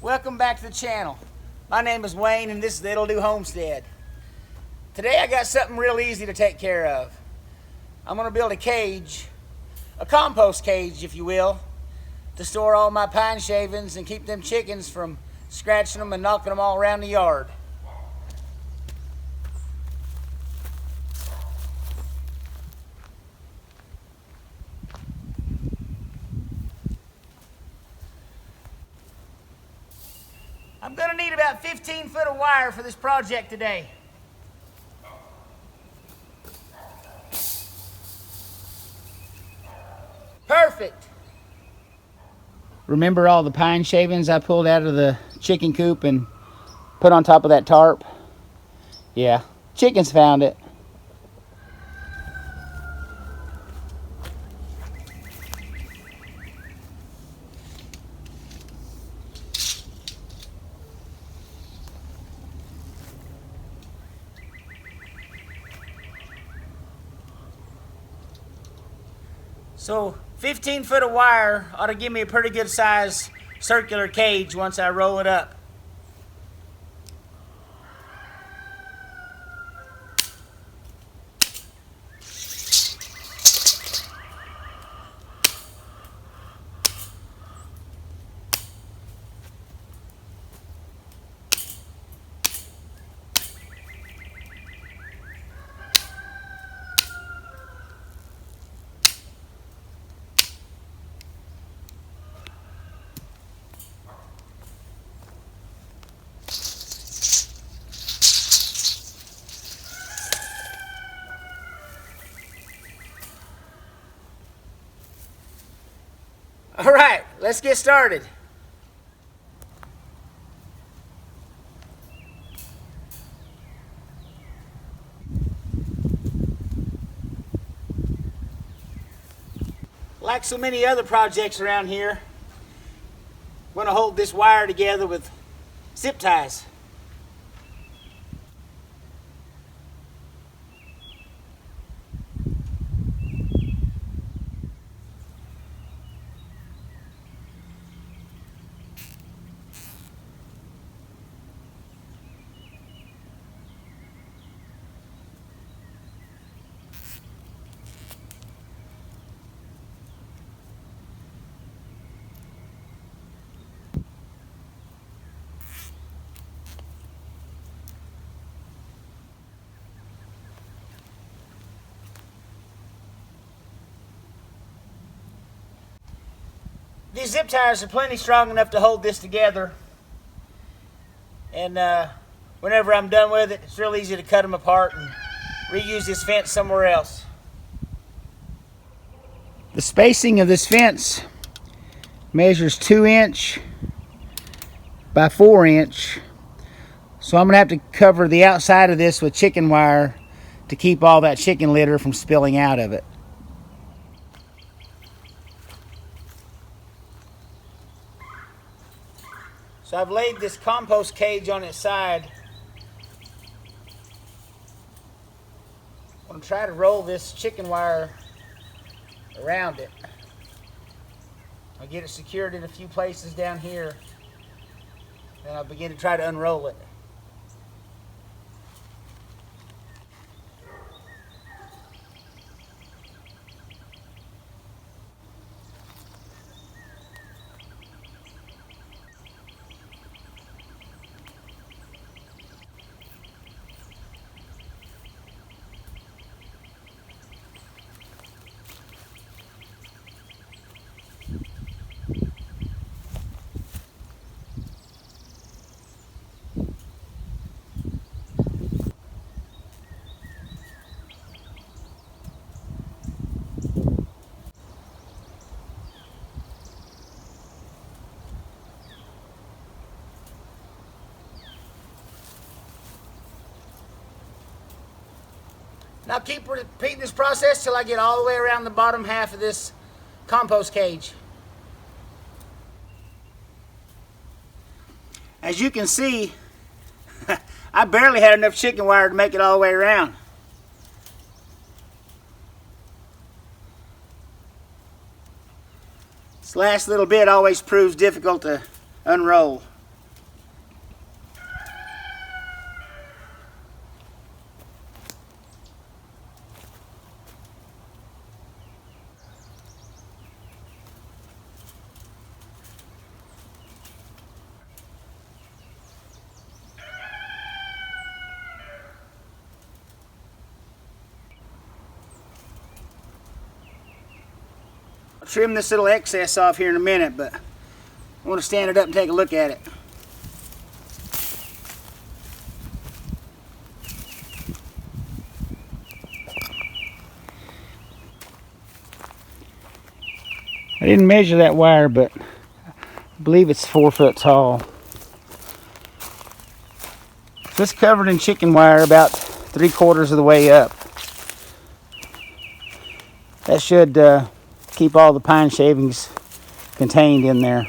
Welcome back to the channel. My name is Wayne and this is the It'll Do Homestead. Today I got something real easy to take care of. I'm going to build a cage, a compost cage if you will, to store all my pine shavings and keep them chickens from scratching them and knocking them all around the yard. I'm going to need about 15 foot of wire for this project today. Perfect. Remember all the pine shavings I pulled out of the chicken coop and put on top of that tarp? Yeah, chickens found it. So 15 foot of wire ought to give me a pretty good size circular cage once I roll it up. All right, let's get started. Like so many other projects around here, I'm going to hold this wire together with zip ties. These zip ties are plenty strong enough to hold this together, and whenever I'm done with it, it's real easy to cut them apart and reuse this fence somewhere else. The spacing of this fence measures 2 inch by 4 inch, so I'm going to have to cover the outside of this with chicken wire to keep all that chicken litter from spilling out of it. So I've laid this compost cage on its side. I'm going to try to roll this chicken wire around it. I'll get it secured in a few places down here. Then I'll begin to try to unroll it. Now keep repeating this process till I get all the way around the bottom half of this compost cage. As you can see, I barely had enough chicken wire to make it all the way around. This last little bit always proves difficult to unroll. I'll trim this little excess off here in a minute, but I want to stand it up and take a look at it. I didn't measure that wire, but I believe it's 4 foot tall. This covered in chicken wire about 3/4 of the way up. That should keep all the pine shavings contained in there.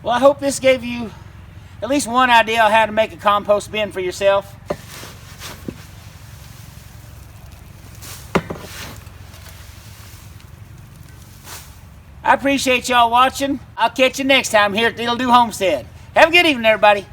Well, I hope this gave you at least one idea on how to make a compost bin for yourself. I appreciate y'all watching. I'll catch you next time here at the It'll Do Homestead. Have a good evening, everybody.